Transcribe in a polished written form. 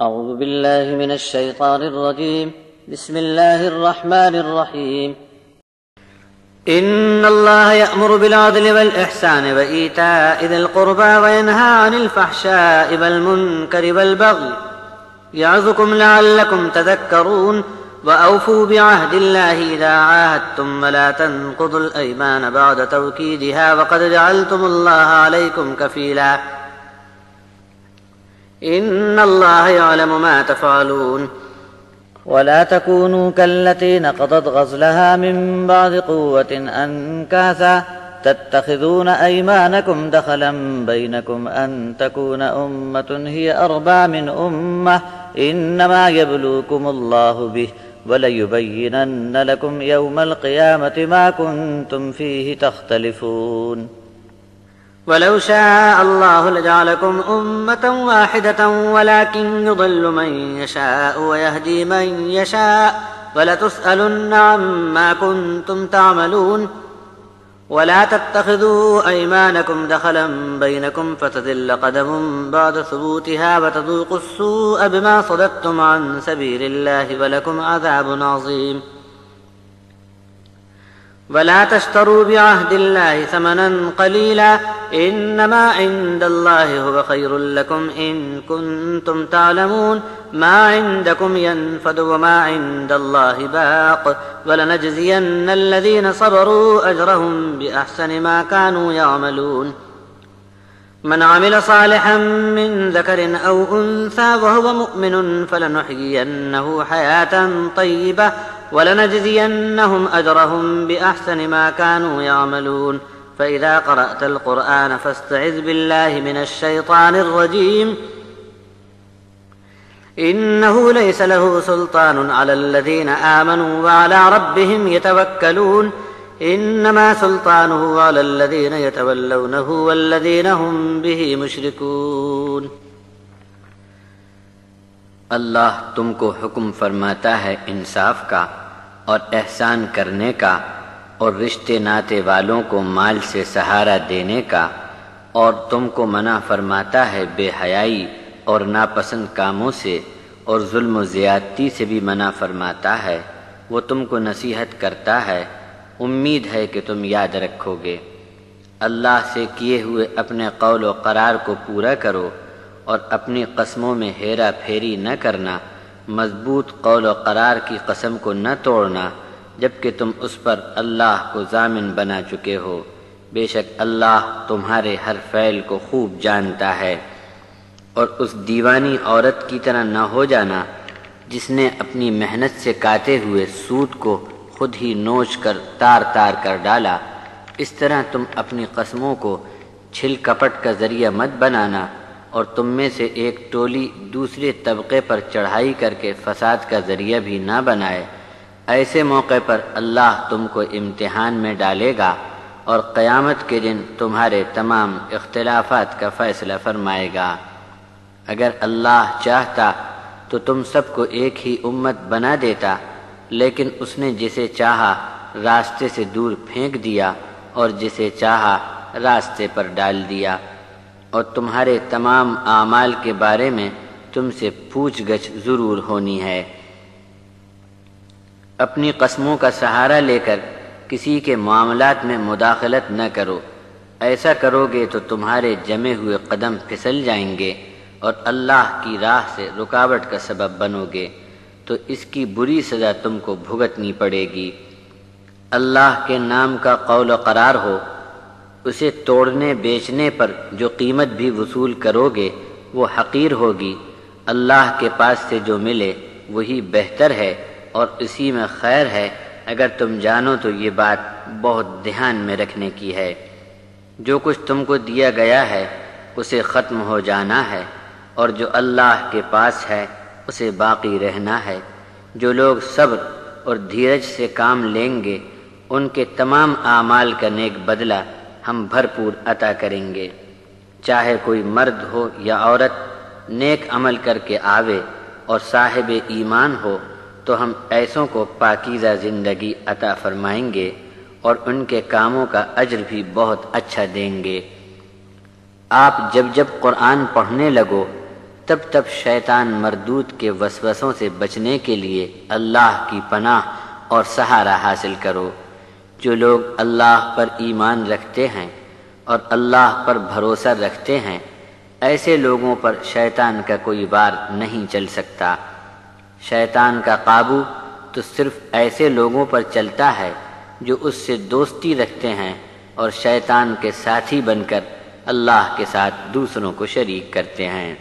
أعوذ بالله من الشيطان الرجيم. بسم الله الرحمن الرحيم. إن الله يأمر بالعدل والإحسان وإيتاء ذي القربى وينهى عن الفحشاء والمنكر والبغي يعظكم لعلكم تذكرون. وأوفوا بعهد الله إذا عاهدتم ولا تنقضوا الأيمان بعد توكيدها وقد جعلتم الله عليكم كفيلا. إن الله يعلم ما تفعلون. ولا تكونوا كالتي نقضت غزلها من بعد قوة أنكاثا تتخذون أيمانكم دخلا بينكم أن تكون أمة هي أربى من أمة إنما يبلوكم الله به وليبينن لكم يوم القيامة ما كنتم فيه تختلفون. ولو شاء الله لجعلكم أمة واحدة ولكن يضل من يشاء ويهدي من يشاء ولتسألن عما كنتم تعملون. ولا تتخذوا أيمانكم دخلا بينكم فتزل قدم بعد ثبوتها وتذوقوا السوء بما صددتم عن سبيل الله ولكم عذاب عظيم. ولا تشتروا بعهد الله ثمنا قليلا إنما عند الله هو خير لكم إن كنتم تعلمون. ما عندكم ينفد وما عند الله باق ولنجزين الذين صبروا أجرهم بأحسن ما كانوا يعملون. من عمل صالحا من ذكر أو أنثى وهو مؤمن فلنحيينه حياة طيبة ولنجزينهم أجرهم بأحسن ما كانوا يعملون. فإذا قرأت القرآن فاستعذ بالله من الشيطان الرجيم. إنه ليس له سلطان على الذين آمنوا وعلى ربهم يتوكلون. إنما سلطانه على الذين يتولونه والذين هم به مشركون. اللہ تم کو حکم فرماتا ہے انصاف کا اور احسان کرنے کا اور رشتے ناتے والوں کو مال سے سہارا دینے کا، اور تم کو منع فرماتا ہے بے حیائی اور ناپسند کاموں سے اور ظلم و زیادتی سے بھی منع فرماتا ہے۔ وہ تم کو نصیحت کرتا ہے، امید ہے کہ تم یاد رکھو گے۔ اللہ سے کیے ہوئے اپنے قول و قرار کو پورا کرو اور اپنی قسموں میں ہیرا پھیری نہ کرنا۔ مضبوط قول و قرار کی قسم کو نہ توڑنا جبکہ تم اس پر اللہ کو ضامن بنا چکے ہو۔ بے شک اللہ تمہارے ہر فعل کو خوب جانتا ہے۔ اور اس دیوانی عورت کی طرح نہ ہو جانا جس نے اپنی محنت سے کاتے ہوئے سود کو خود ہی نوچ کر تار تار کر ڈالا۔ اس طرح تم اپنی قسموں کو چھل کپٹ کا ذریعہ مت بنانا، اور تم میں سے ایک ٹولی دوسرے طبقے پر چڑھائی کر کے فساد کا ذریعہ بھی نہ بنائے۔ ایسے موقع پر اللہ تم کو امتحان میں ڈالے گا اور قیامت کے دن تمہارے تمام اختلافات کا فیصلہ فرمائے گا۔ اگر اللہ چاہتا تو تم سب کو ایک ہی امت بنا دیتا، لیکن اس نے جسے چاہا راستے سے دور پھینک دیا اور جسے چاہا راستے پر ڈال دیا، اور تمہارے تمام اعمال کے بارے میں تم سے پوچھ گچھ ضرور ہونی ہے۔ اپنی قسموں کا سہارا لے کر کسی کے معاملات میں مداخلت نہ کرو، ایسا کرو گے تو تمہارے جمے ہوئے قدم پھسل جائیں گے اور اللہ کی راہ سے رکاوٹ کا سبب بنو گے، تو اس کی بری سزا تم کو بھگتنی پڑے گی۔ اللہ کے نام کا قول و قرار ہو، اسے توڑنے بیچنے پر جو قیمت بھی وصول کرو گے وہ حقیر ہوگی۔ اللہ کے پاس سے جو ملے وہی بہتر ہے اور اسی میں خیر ہے۔ اگر تم جانو تو یہ بات بہت دھیان میں رکھنے کی ہے۔ جو کچھ تم کو دیا گیا ہے اسے ختم ہو جانا ہے، اور جو اللہ کے پاس ہے اسے باقی رہنا ہے۔ جو لوگ صبر اور دھیرج سے کام لیں گے ان کے تمام اعمال کا نیک بدلہ ہم بھرپور عطا کریں گے۔ چاہے کوئی مرد ہو یا عورت نیک عمل کر کے آوے اور صاحب ایمان ہو تو ہم ایسوں کو پاکیزہ زندگی عطا فرمائیں گے اور ان کے کاموں کا اجر بھی بہت اچھا دیں گے۔ آپ جب جب قرآن پڑھنے لگو تب شیطان مردود کے وسوسوں سے بچنے کے لیے اللہ کی پناہ اور سہارا حاصل کرو۔ جو لوگ اللہ پر ایمان رکھتے ہیں اور اللہ پر بھروسہ رکھتے ہیں، ایسے لوگوں پر شیطان کا کوئی وار نہیں چل سکتا۔ شیطان کا قابو تو صرف ایسے لوگوں پر چلتا ہے جو اس سے دوستی رکھتے ہیں اور شیطان کے ساتھی بن کر اللہ کے ساتھ دوسروں کو شریک کرتے ہیں۔